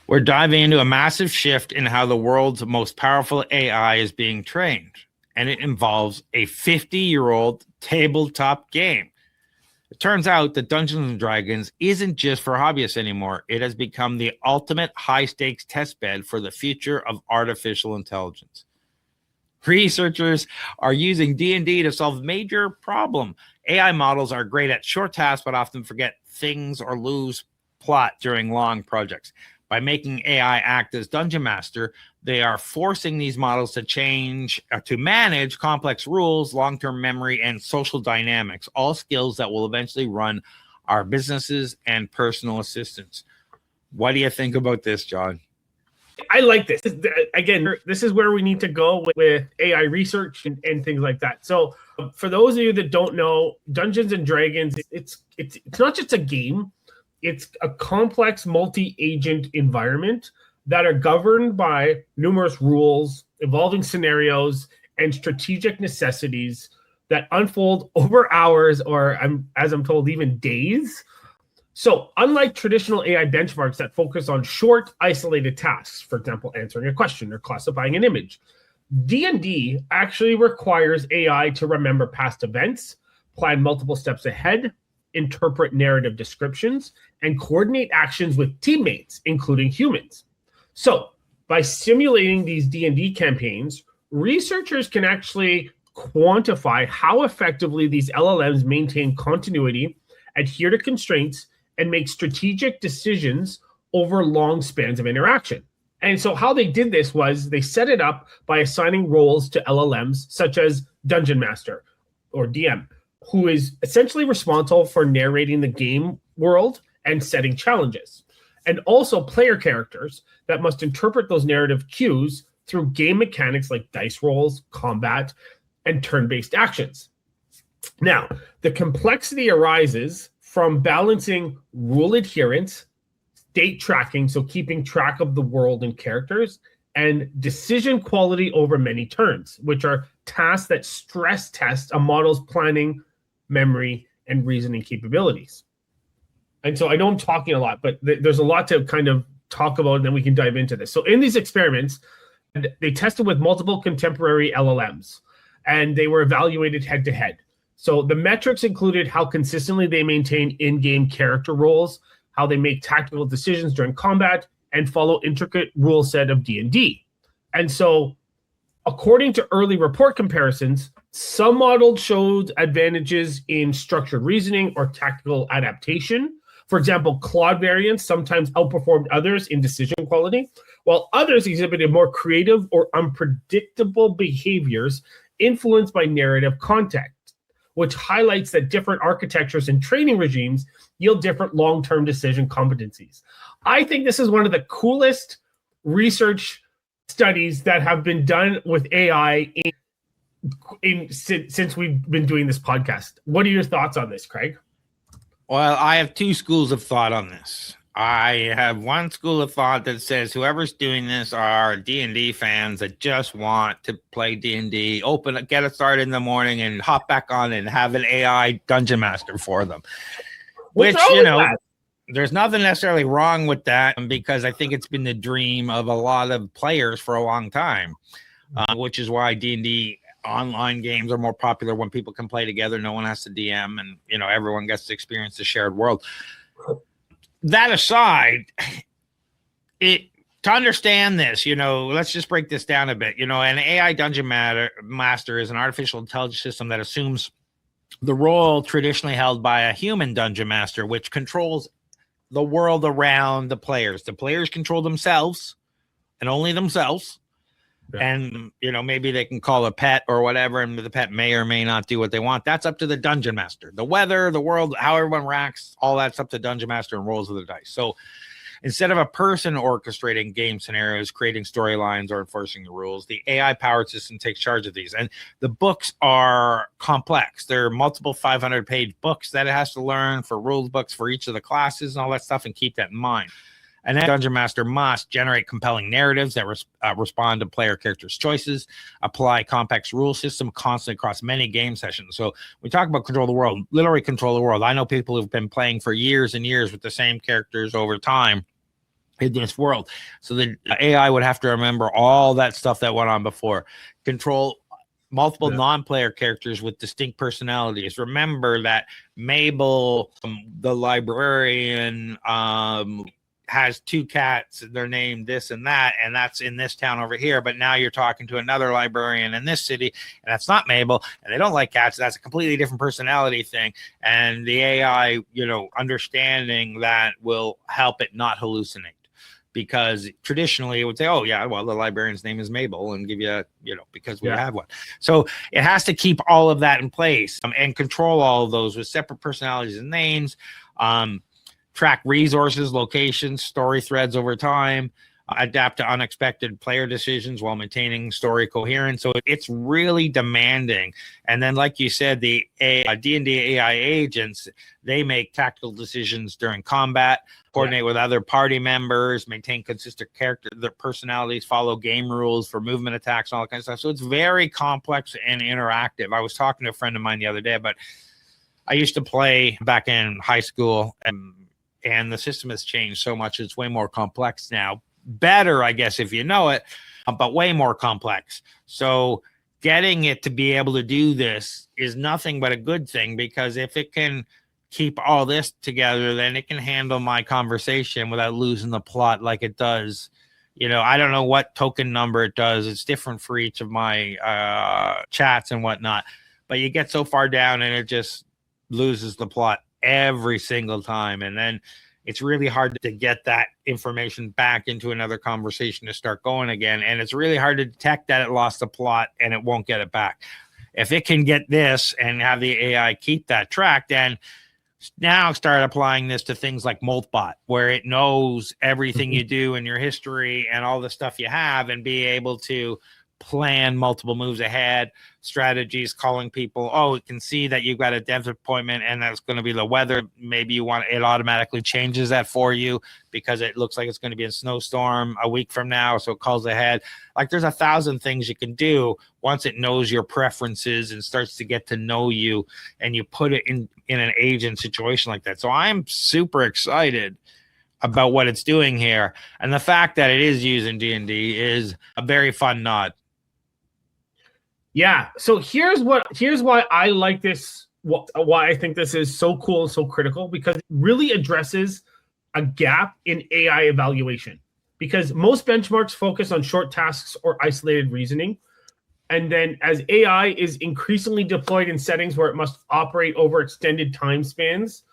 We're diving into a massive shift in how the world's most powerful AI is being trained, and it involves a 50-year-old tabletop game. It turns out that Dungeons and Dragons isn't just for hobbyists anymore. It has become the ultimate high-stakes testbed for the future of artificial intelligence. Researchers are using D&D to solve a major problem. AI models are great at short tasks, but often forget things or lose plot during long projects. By making AI act as dungeon master, they are forcing these models to manage complex rules, long-term memory, and social dynamics, all skills that will eventually run our businesses and personal assistants. What do you think about this, John? I like this. Again, this is where we need to go with AI research and things like that. So for those of you that don't know, Dungeons and Dragons, it's not just a game. It's a complex multi-agent environment that are governed by numerous rules, evolving scenarios, and strategic necessities that unfold over hours or, as I'm told, even days. So unlike traditional AI benchmarks that focus on short, isolated tasks, for example, answering a question or classifying an image, D&D actually requires AI to remember past events, plan multiple steps ahead, interpret narrative descriptions, and coordinate actions with teammates, including humans. So by simulating these D&D campaigns, researchers can actually quantify how effectively these LLMs maintain continuity, adhere to constraints, and make strategic decisions over long spans of interaction. And so how they did this was they set it up by assigning roles to LLMs, such as Dungeon Master or DM, who is essentially responsible for narrating the game world and setting challenges, and also player characters that must interpret those narrative cues through game mechanics like dice rolls, combat, and turn-based actions. Now, the complexity arises from balancing rule adherence, state tracking, so keeping track of the world and characters, and decision quality over many turns, which are tasks that stress test a model's planning, memory, and reasoning capabilities. And so I know I'm talking a lot, but there's a lot to kind of talk about, and then we can dive into this. So in these experiments, they tested with multiple contemporary LLMs, and they were evaluated head-to-head. So the metrics included how consistently they maintain in-game character roles, how they make tactical decisions during combat, and follow intricate rule set of D&D. And so according to early report comparisons, some models showed advantages in structured reasoning or tactical adaptation. For example, Claude variants sometimes outperformed others in decision quality, while others exhibited more creative or unpredictable behaviors influenced by narrative context, which highlights that different architectures and training regimes yield different long-term decision competencies. I think this is one of the coolest research studies that have been done with AI since we've been doing this podcast. What are your thoughts on this, Craig? Well, I have two schools of thought on this. I have one school of thought that says whoever's doing this are D&D fans that just want to play D&D, get it started in the morning and hop back on and have an AI dungeon master for them. Which, there's nothing necessarily wrong with that, because I think it's been the dream of a lot of players for a long time, which is why D&D online games are more popular when people can play together. No one has to DM, and everyone gets to experience the shared world. That aside, to understand this, let's just break this down a bit. An AI dungeon master is an artificial intelligence system that assumes the role traditionally held by a human dungeon master, which controls the world around the players. The players control themselves and only themselves. Yeah. And, maybe they can call a pet or whatever, and the pet may or may not do what they want. That's up to the dungeon master. The weather, the world, how everyone reacts, all that's up to dungeon master and rolls of the dice. So instead of a person orchestrating game scenarios, creating storylines, or enforcing the rules, the AI-powered system takes charge of these. And the books are complex. There are multiple 500-page books that it has to learn for rules books for each of the classes and all that stuff, and keep that in mind. And then Dungeon Master must generate compelling narratives that respond to player characters' choices, apply complex rule system constantly across many game sessions. So we talk about control the world, literally control the world. I know people who've been playing for years and years with the same characters over time, in this world. So the AI would have to remember all that stuff that went on before, control multiple non-player characters with distinct personalities. Remember that Mabel, the librarian, has two cats. They're named this and that's in this town over here. But now you're talking to another librarian in this city, and that's not Mabel, and they don't like cats. That's a completely different personality thing. And the AI, understanding that will help it not hallucinate. Because traditionally it would say, oh yeah, well, the librarian's name is Mabel, and give you, because we have one. So it has to keep all of that in place and control all of those with separate personalities and names, track resources, locations, story threads over time, adapt to unexpected player decisions while maintaining story coherence. So it's really demanding. And then, like you said, the D&D AI agents, they make tactical decisions during combat, coordinate with other party members, maintain consistent character, their personalities, follow game rules for movement attacks, and all that kind of stuff. So it's very complex and interactive. I was talking to a friend of mine the other day, but I used to play back in high school, and the system has changed so much. It's way more complex now. Better, I guess, if you know it, but way more complex. So getting it to be able to do this is nothing but a good thing, because if it can keep all this together, then it can handle my conversation without losing the plot like it does. I don't know what token number it does. It's different for each of my chats and whatnot, but you get so far down and it just loses the plot every single time. And then it's really hard to get that information back into another conversation to start going again. And it's really hard to detect that it lost the plot and it won't get it back. If it can get this and have the AI keep that track, then now start applying this to things like Moltbot, where it knows everything you do in your history and all the stuff you have, and be able to plan multiple moves ahead, strategies, calling people. Oh, it can see that you've got a dentist appointment and that's going to be the weather. Maybe you want it automatically changes that for you because it looks like it's going to be a snowstorm a week from now. So it calls ahead. Like, there's 1,000 things you can do once it knows your preferences and starts to get to know you, and you put it in an agent situation like that. So I'm super excited about what it's doing here. And the fact that it is using D&D is a very fun nod. Yeah. So here's why I like this, why I think this is so cool and so critical, because it really addresses a gap in AI evaluation. Because most benchmarks focus on short tasks or isolated reasoning. And then as AI is increasingly deployed in settings where it must operate over extended time spans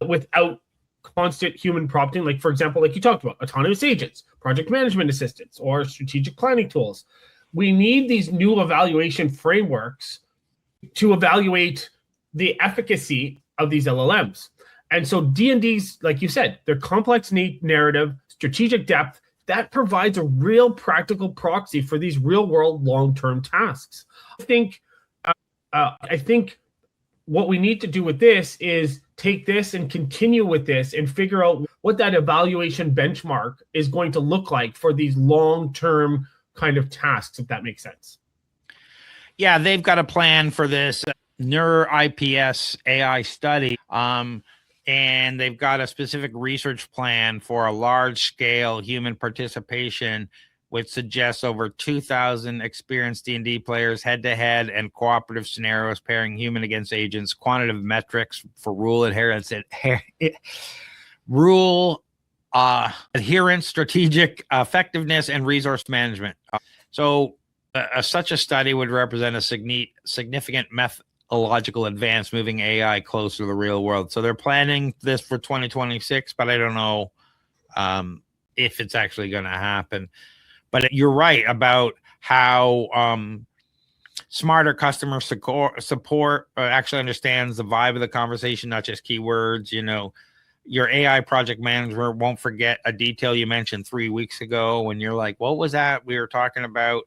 without constant human prompting, like, for example, like you talked about, autonomous agents, project management assistants, or strategic planning tools, we need these new evaluation frameworks to evaluate the efficacy of these LLMs. And so D&D's, like you said, their complex narrative, strategic depth, that provides a real practical proxy for these real-world long-term tasks. I think what we need to do with this is take this and continue with this and figure out what that evaluation benchmark is going to look like for these long-term kind of tasks, if that makes sense. Yeah, they've got a plan for this NeurIPS AI study. And they've got a specific research plan for a large-scale human participation, which suggests over 2,000 experienced D&D players head-to-head and cooperative scenarios pairing human against agents, quantitative metrics for rule adherence, strategic effectiveness, and resource management. So such a study would represent a significant methodological advance, moving AI closer to the real world. So they're planning this for 2026, but I don't know if it's actually going to happen. But you're right about how smarter customer support actually understands the vibe of the conversation, not just keywords. Your AI project manager won't forget a detail you mentioned 3 weeks ago when you're like, what was that we were talking about?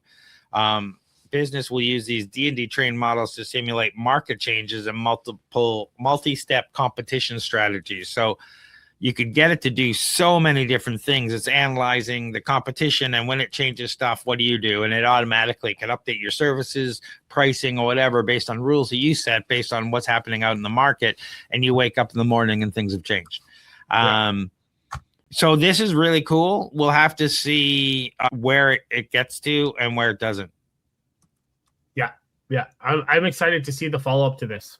Business will use these D&D trained models to simulate market changes and multi-step competition strategies. So you could get it to do so many different things. It's analyzing the competition, and when it changes stuff, what do you do? And it automatically can update your services, pricing, or whatever based on rules that you set, based on what's happening out in the market. And you wake up in the morning and things have changed. Right. So this is really cool. We'll have to see where it gets to and where it doesn't. Yeah. I'm excited to see the follow-up to this.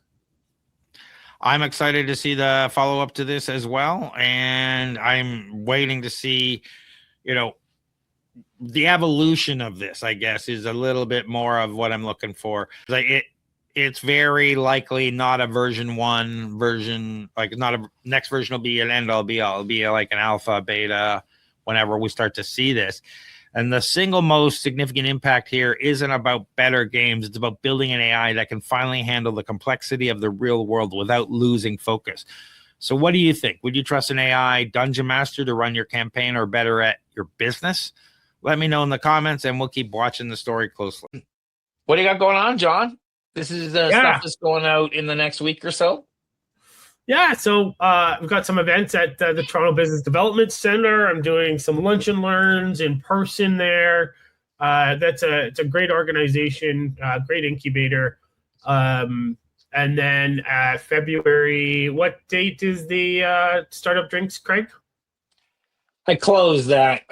I'm excited to see the follow-up to this as well. And I'm waiting to see, the evolution of this, I guess, is a little bit more of what I'm looking for. Like it's very likely not a version 1 version, like not a next version will be an end all be all. It'll be like an alpha, beta, whenever we start to see this. And the single most significant impact here isn't about better games. It's about building an AI that can finally handle the complexity of the real world without losing focus. So what do you think? Would you trust an AI dungeon master to run your campaign or better at your business? Let me know in the comments and we'll keep watching the story closely. What do you got going on, John? This is the stuff that's going out in the next week or so. Yeah, so we've got some events at the Toronto Business Development Center. I'm doing some lunch and learns in person there. It's a great organization, great incubator. And then February, what date is the Startup Drinks, Craig? I closed that,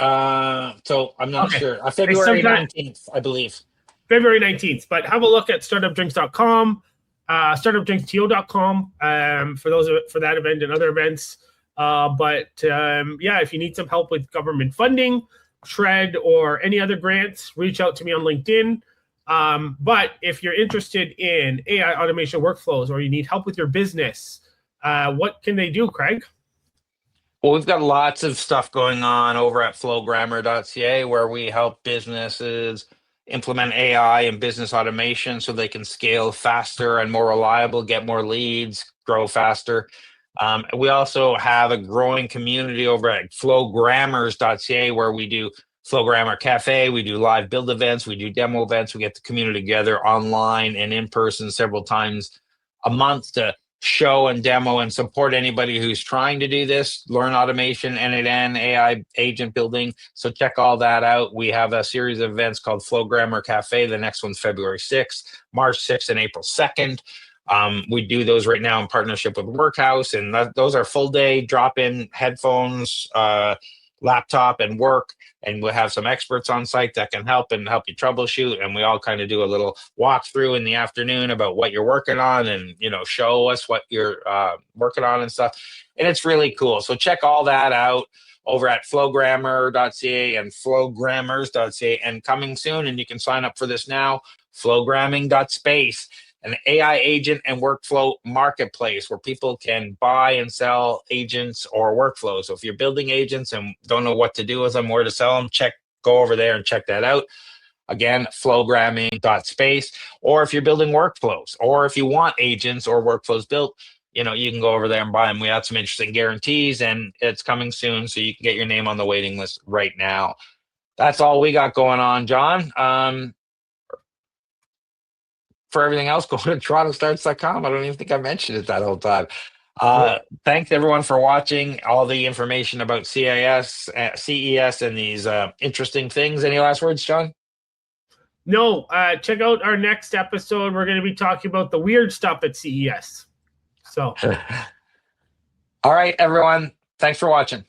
so I'm not sure. February 19th, I believe. February 19th, but have a look at startupdrinks.com. startupdrinksto.com for that event and other events. If you need some help with government funding, SHRED, or any other grants, reach out to me on LinkedIn. But if you're interested in AI automation workflows or you need help with your business, what can they do, Craig? Well, we've got lots of stuff going on over at flowgrammar.ca where we help businesses implement AI and business automation so they can scale faster and more reliable, get more leads, grow faster. We also have a growing community over at flowgrammars.ca where we do Flow Grammar Cafe, we do live build events, we do demo events, we get the community together online and in person several times a month to show and demo and support anybody who's trying to do this, learn automation, end-to-end AI agent building. So check all that out. We have a series of events called Flow Grammar Cafe. The next one's February 6th, March 6th, and April 2nd. We do those right now in partnership with Workhouse, and those are full day drop-in headphones, laptop, and work. And we'll have some experts on site that can help you troubleshoot. And we all kind of do a little walkthrough in the afternoon about what you're working on and, show us what you're working on and stuff. And it's really cool. So check all that out over at flowgrammar.ca and flowgrammars.ca, and coming soon. And you can sign up for this now, flowgramming.space. An AI agent and workflow marketplace where people can buy and sell agents or workflows. So if you're building agents and don't know what to do with them, where to sell them, go over there and check that out. Again, flowgramming.space. Or if you're building workflows, or if you want agents or workflows built, you can go over there and buy them. We have some interesting guarantees, and it's coming soon, so you can get your name on the waiting list right now. That's all we got going on, John. For everything else, go to torontostarts.com. I don't even think I mentioned it that whole time. Thanks everyone for watching. All the information about CES, and these interesting things. Any last words, John? No. Check out our next episode. We're going to be talking about the weird stuff at CES. So, all right, everyone. Thanks for watching.